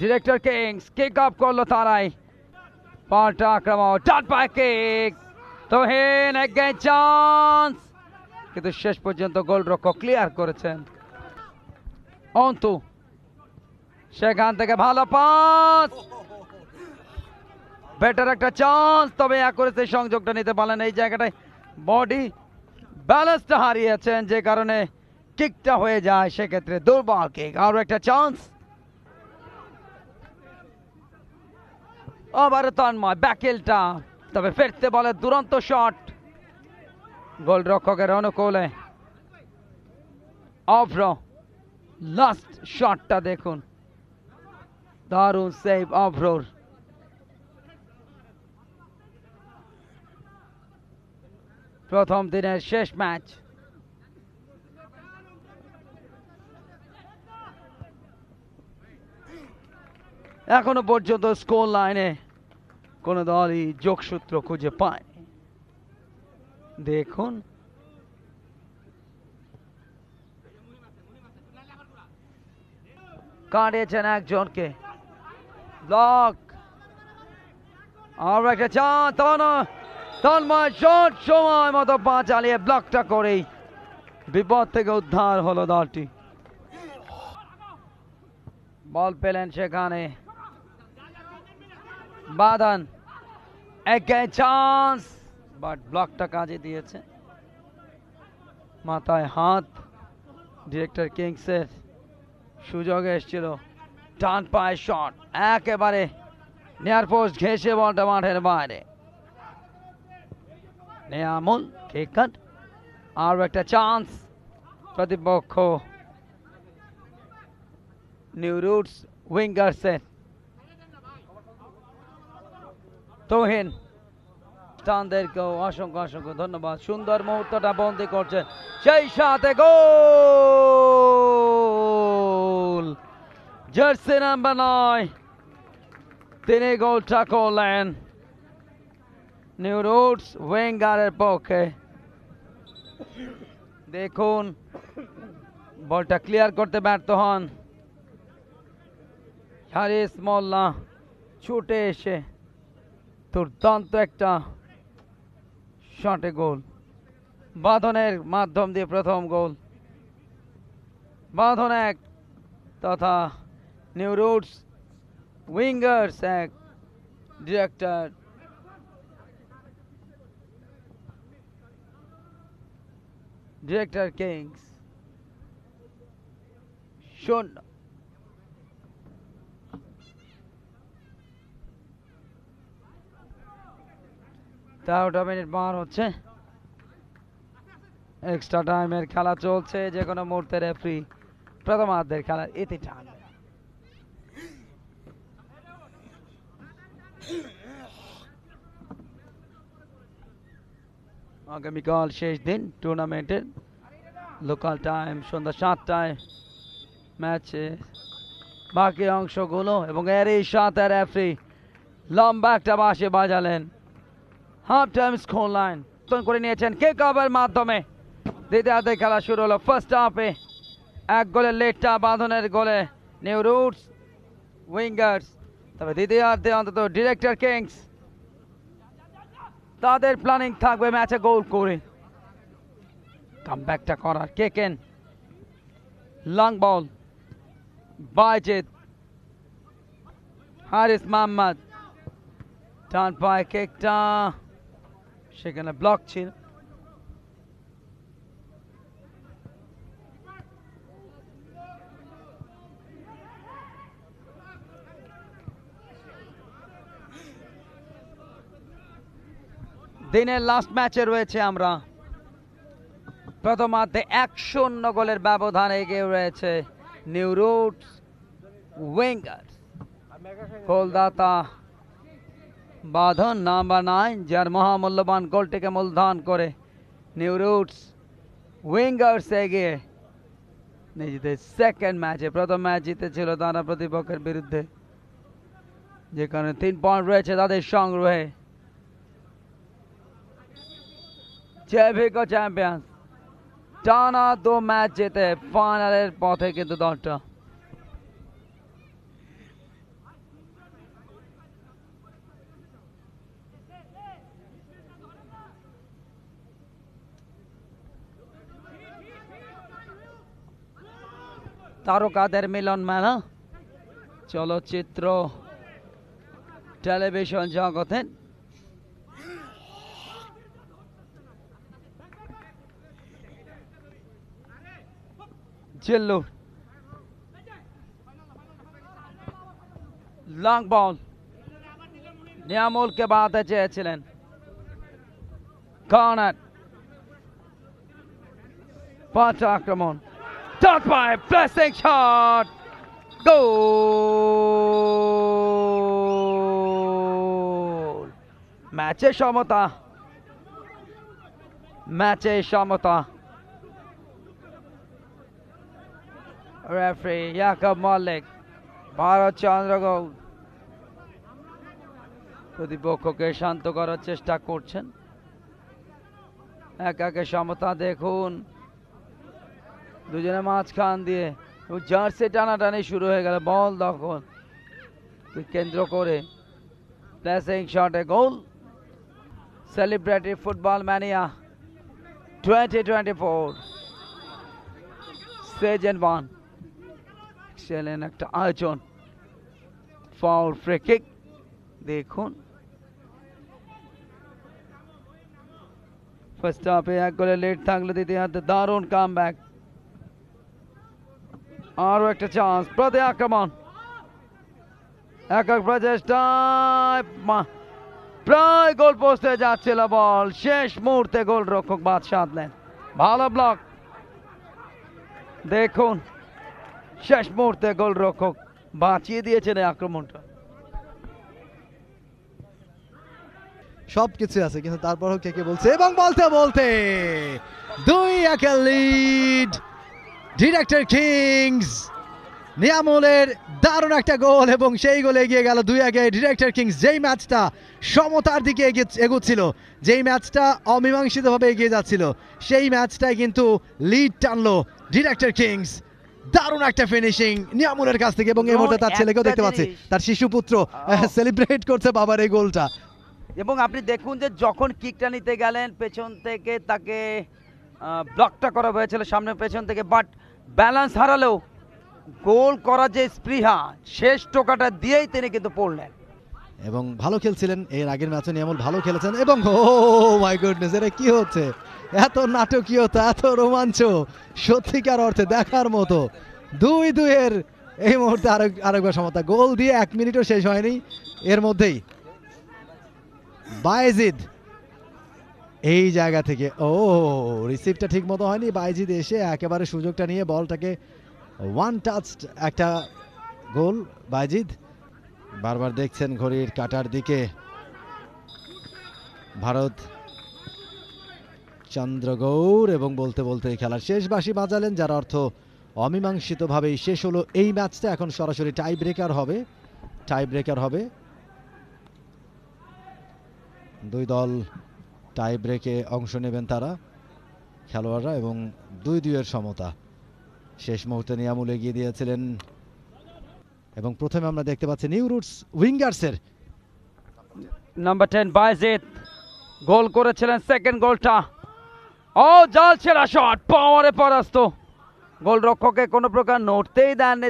Director Kings kick up করলো তারাই, পাল্টা আক্রমণ, ডান পায়ে কিক, তোহিন এগেইন চান্স, কিন্তু শেষ পর্যন্ত গোলরক্ষক ক্লিয়ার করেছেন। অন্তু সেখান থেকে ভালো পাস, বেটার একটা চান্স, তবে অ্যাকুরেসি সংযোগটা নিতে পারলেন। এই জায়গাটায় বডি ব্যালেন্সটা হারিয়েছেন, যে কারণে কিকটা হয়ে যায়, সেক্ষেত্রে দুর্বল কিক। আরো একটা চান্স, আবার তন্ময় ব্যাকেলটা, তবে ফিরতে বলে দুরন্ত শট গোলরক্ষকের অনুকূলে। অভ্র লাস্ট শটটা দেখুন, দারুণ সেভ অভ্রর। প্রথম দিনের শেষ ম্যাচ, এখনো পর্যন্ত স্কোর লাইনে কোন দলই যোগসূত্র খুঁজে পায়নি। দেখুন কাটিয়েছেন একজনকে, ব্লক, আর একটা চান্স, তন্ময় শট সময় মতো পা চালিয়ে ব্লকটা করেই বিপদ থেকে উদ্ধার হলো দলটি। বল পেলেন সেখানে বাঁধন, একে চান্স, বাট ব্লকটা কাজে দিয়েছে। মাথায় হাত ডিরেক্টর কিংসের, সুযোগ এসেছিল, ডান পায়ে শট, একেবারে নিয়ার পোস্ট ঘেঁষে বলটা মাঠের বাইরে। নেয়ামুল কিক কাট, আর একটা চান্স প্রতিপক্ষ নিউ রুটস উইঙ্গার্সের। তোহিন তাদেরকেও অসংখ্য অসংখ্য ধন্যবাদ, সুন্দর মুহূর্তটা বন্দি করছে, সেই সাথে গোল। জার্সি নাম্বার 9 তিনি গোলটা করলেন নিউ রুটস উইঙ্গারের পক্ষে। দেখুন বলটা ক্লিয়ার করতে ব্যর্থ হন হারিস মোল্লা, ছুটে এসে দুর্দান্ত একটা শটে গোল, বাঁধনের মাধ্যম দিয়ে প্রথম গোল। বাঁধন 1 তথা New Roots Wingers 1। Director Kings 0। তেরোটা মিনিট পার হচ্ছে, এক্সট্রা টাইমের খেলা চলছে, যে কোনো মুহূর্তে রেফারি প্রথমার্ধের খেলার ইতি টানবে। আগামীকাল শেষ দিন টুর্নামেন্টের, লোকাল টাইম সন্ধ্যা 7টায় ম্যাচে বাকি অংশগুলো, এবং এরই সাথে রেফারি লম্বা একটা বাঁশি বাজালেন। হাফ টাইম স্কোর লাইন করে নিয়েছেন কিক অফের মাধ্যমে। দ্বিতীয়ার্ধে খেলা শুরু হলো। ফার্স্ট হাফে 1 গোলের লেটটা বাঁধনের গোলে নিউ রুটস উইঙ্গার্স, তবে দ্বিতীয়ার্ধে অন্তত ডিরেক্টর কিংস তাদের প্ল্যানিং থাকবে ম্যাচে গোল করে কামব্যাকটা করার। কেকেন লং বল, বাইজিত, হারিস মোহাম্মদ, ডান পায়ে কিকটা, সেখানে ব্লক ছিল। দিনের লাস্ট ম্যাচে রয়েছে আমরা। প্রথমার্ধে 1-0 গোলের ব্যবধানে এগিয়ে রয়েছে নিউ রুটস উইঙ্গার্স। গোলদাতা বাঁধন নাম্বার 9, যার মহামূল্যবান গোলটিকে মূলধান করে নিউ রুটস উইঙ্গার্স এগিয়ে নিজেদের সেকেন্ড ম্যাচে। প্রথম ম্যাচ জিতেছিল তারা প্রতিপক্ষের বিরুদ্ধে, যেখানে 3 পয়েন্ট রয়েছে তাদের সংগ্রহে। চ্যাম্পিয়ন টানা 2 ম্যাচ জিতে ফাইনালের পথে কিন্তু দলটা। তারকাদের মিলন মেলা চলচ্চিত্র টেলিভিশন জগতে জিল্লু লং বল নিয়ামুলকে বাঁধতে চেয়েছিলেন কর্নার পাঁচ আক্রমণ Shot by blessing shot. Goal. ম্যাচে সমতা রেফারি ইয়াকুব মল্লিক ভারত চন্দ্র গৌর প্রতিপক্ষকে শান্ত করার চেষ্টা করছেন একে সমতা দেখুন দুজনে মাঝখান দিয়ে জার্সি টানাটানি শুরু হয়ে গেল বল দখল কেন্দ্র করে প্লেসিং শটে গোল সেলিব্রেটিভ ফুটবল ম্যানিয়া 2024 সিজন 1 এক্সেলেন্ট একটা আয়োজন ফাউল ফ্রি কিক দেখুন ফার্স্ট হাফে এক গোলে লিড থাকলে দ্বিতীয় হাতে দারুণ কামব্যাক আরো একটা চান্স প্রতি আক্রমণ একক প্রচেষ্টায় প্রায় গোল পোস্টে যাচ্ছিল বল শেষ মুহূর্তে গোল রক্ষক বাদ সাধলেন ভালো ব্লক দেখুন শেষ মুহূর্তে গোল রক্ষক বাঁচিয়ে দিয়েছেন এই আক্রমণটা সবকিছু আছে কিন্তু তারপরও কে বলছে এবং বলতে বলতে 2-1 লিড ডিরেক্টর কিংস নিয়ামুলের দারুণ একটা গোল এবং সেই গোলে এগিয়ে গেল 2-1 ডিরেক্টর কিংস যেই ম্যাচটা সমতার দিকে এগোচ্ছিল যেই ম্যাচটা অমীমাংসিতভাবে এগিয়ে যাচ্ছিল সেই ম্যাচটাই কিন্তু লিড টানলো ডিরেক্টর কিংস দারুণ একটা ফিনিশিং নিয়ামুলের কাছ থেকে এবং এই মুহূর্তে তার ছেলেকেও দেখতে পাচ্ছি তার শিশুপুত্র সেলিব্রেট করছে বাবার এই গোলটা এবং আপনি দেখুন যে যখন কিকটা নিতে গেলেন পেছন থেকে তাকে ব্লকটা করা হয়েছিল সামনে পেছন থেকে বাট ব্যালেন্স হারালেও গোল করার যে স্পৃহা শেষ টোকাটা দিয়েই তিনি কিন্তু পড়লেন এবং ভালো খেলছিলেন এর আগের ম্যাচে নিয়ামুল ভালো খেলেছেন এবং ও মাই গডনেস এটা কি হচ্ছে এত নাটকীয়তা এত রোমাঞ্চ সত্যিকার অর্থে দেখার মতো 2-2 এই মুহূর্তে আরেকবার সমতা গোল দিয়ে 1 মিনিটও শেষ হয়নি এর মধ্যেই বাইজিদ এই জায়গা থেকে রিসিভটা ঠিক মতো হয়নি বাইজিদ এসে একেবারে সুযোগটা নিয়ে বলটাকে ওয়ান টাচড একটা গোল বাইজিদ বারবার দেখছেন ঘড়ির কাটার দিকে ভারত চন্দ্রগৌড় এবং বলতে বলতে খেলার শেষ বাঁশি বাজালেন যার অর্থ অমীমাংসিতভাবেই শেষ হলো এই ম্যাচটা এখন সরাসরি টাই ব্রেকার হবে দুই দল টাই ব্রেকে অংশ নেবেন তারা খেলোয়াড়রা এবং 2-2 সমতা শেষ মুহূর্তে নিয়ামুল এগিয়ে দিয়েছিলেন এবং প্রথমে আমরা দেখতে পাচ্ছি নিউ রুটস উইঙ্গার্সের নাম্বার 10 বাইজিদ গোল করেছিলেন সেকেন্ড গোলটা জাল ছেড়া শট পাওয়ারে পরাস্ত গোল রক্ষকে কোনো প্রকার নড়তেই দেননি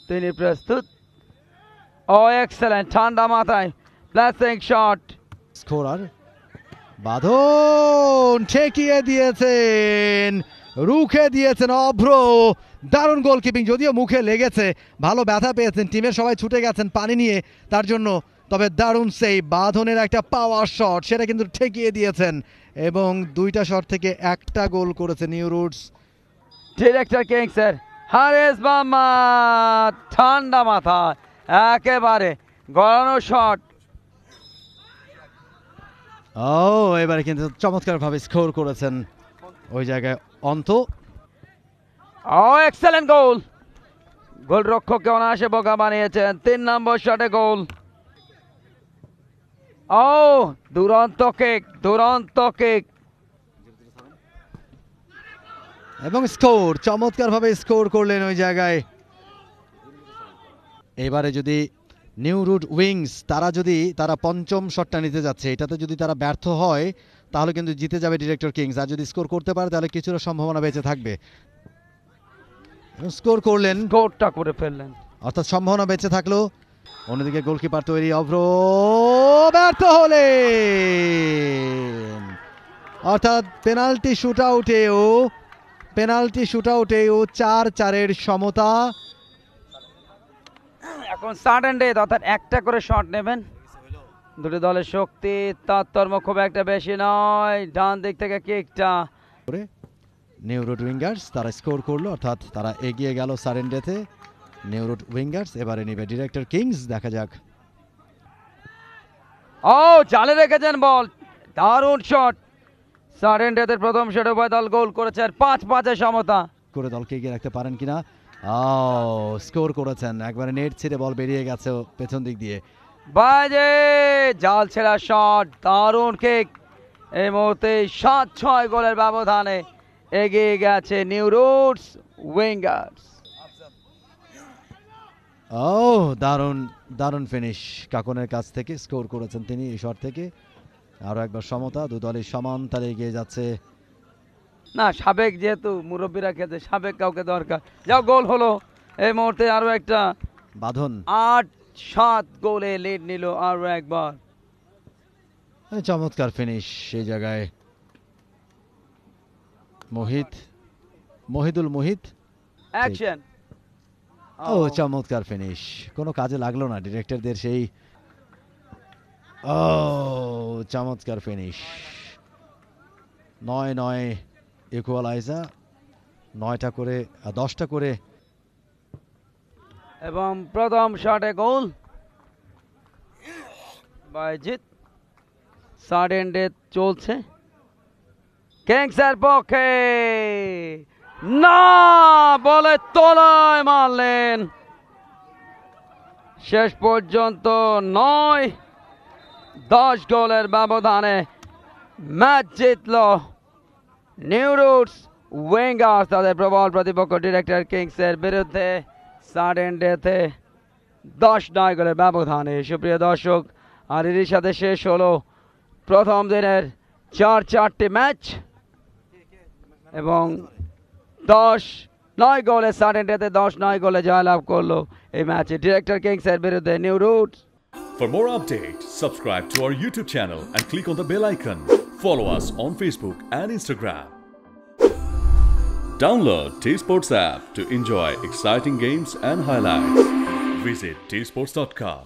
তিনি প্রস্তুত এক্সেলেন্ট ঠান্ডা মাথায় প্লেসিং শট স্কোরার বাঁধন ঠেকিয়ে দিয়েছেন রুখে দিয়েছেন অভ্র দারুণ গোলকিপিং যদিও মুখে লেগেছে ভালো ব্যথা পেয়েছেন টিমের সবাই ছুটে গেছেন পানি নিয়ে তার জন্য তবে দারুণ সেই বাঁধনের একটা পাওয়ার শট সেটা কিন্তু ঠেকিয়ে দিয়েছেন এবং 2টা শট থেকে একটা গোল করেছে নিউ রুটস ডিরেক্টর কিংসের হারেস মামা ঠান্ডা মাথা একেবারে গড়ানো শট এবারে কিন্তু চমৎকারভাবে স্কোর করেছেন ওই জায়গায় অন্ত এক্সেলেন্ট গোল রক্ষককে অনায়াসে বোকা বানিয়েছেন 3 নম্বর শটে গোল দুরন্ত কিক এবং স্কোর চমৎকারভাবে স্কোর করলেন ওই জায়গায় এবারে যদি নিউ রুট উইংস তারা পঞ্চম শটটা নিতে যাচ্ছে এটাতে যদি তারা ব্যর্থ হয় তাহলে কিন্তু জিতে যাবে ডিরেক্টর কিংস আর যদি স্কোর করতে পারে তাহলে কিছুটা সম্ভাবনা বেঁচে থাকবে স্কোর করলেন, গোলটা করে ফেললেন। অর্থাৎ সম্ভাবনা বেঁচে থাকলো। অন্যদিকে গোলকিপার তৈরি, অভ্র ব্যর্থ হলেন। অর্থাৎ পেনাল্টি শুটআউটেও ৪-৪ সমতা। এখন সাডেন ডেথ, অর্থাৎ একটা করে শট নেবেন। দুটি দলের শক্তি তারতম্য খুব একটা বেশি নয়। ডান দিক থেকে কিকটা নিউ রোড উইঙ্গার্স তারা স্কোর করলো, অর্থাৎ তারা এগিয়ে গেল সাডেন ডেথে। নিউ রোড উইঙ্গার্স এবারে নিবে ডিরেক্টর কিংস। দেখা যাক। ও জালে রেখেছেন বল, দারুণ শট। সাডেন ডেথের প্রথম শটে উভয় দল গোল করেছে, আর 5-5 সমতা করে দলকে এগিয়ে রাখতে পারেন কিনা। স্কোর করেছেন, একবারে নেট ছিঁড়ে বল বেরিয়ে গেছে পেছন দিক দিয়ে। বাজে জাল ছেড়া শট, দারুণ কিক। এই মুহূর্তে 7-6 গোলের ব্যবধানে এগিয়ে গেছে নিউ রুটস উইঙ্গার্স। দারুণ ফিনিশ কাকনের কাছ থেকে স্কোর করেছেন তিনি এই শট থেকে। আরো একবার সমতা, দু দলই সমান তালে এগিয়ে যাচ্ছে। না, সাবেক যেহেতু মুরব্বীরা খেলছে, সাবেক কাউকে দরকার। যাও, গোল হলো এই মুহূর্তে। আরো একটা বাঁধন, 8-7 গোলে লিড নিল আরো একবার। চমৎকার ফিনিশ সেই জায়গায়। মহিদুল অ্যাকশন। চমৎকার ফিনিশ, কোনো কাজে লাগলো না ডিরেক্টরদের সেই। চমৎকার ফিনিশ। 9-9 ইকুয়ালাইজার, 9টা করে 10টা করে। এবং প্রথম শটে গোল বাইজিত। সাডেন ডেথ চলছে কিংসের পক্ষে। না, বলে তলায় মারলেন। শেষ পর্যন্ত 9-10 গোলের ব্যবধানে ম্যাচ জিতল নিউ রুটস উইঙ্গার্স তাদের প্রবল প্রতিপক্ষ ডিরেক্টর কিংসের বিরুদ্ধে সাডেন ডেথে 10-9 গোলের ব্যবধানে। সুপ্রিয় দর্শক, আর এরই সাথে শেষ হলো প্রথম দিনের 4-4টি ম্যাচ এবং 10-9 গোলে সাডেন ডেথে 10-9 গোলে জয়লাভ করলো এই ম্যাচে ডিরেক্টর কিংসের বিরুদ্ধে new roots. For more updates, subscribe to our YouTube channel and click on the bell icon. Follow us on Facebook and Instagram. Download T-Sports app to enjoy exciting games and highlights. Visit tsports.com.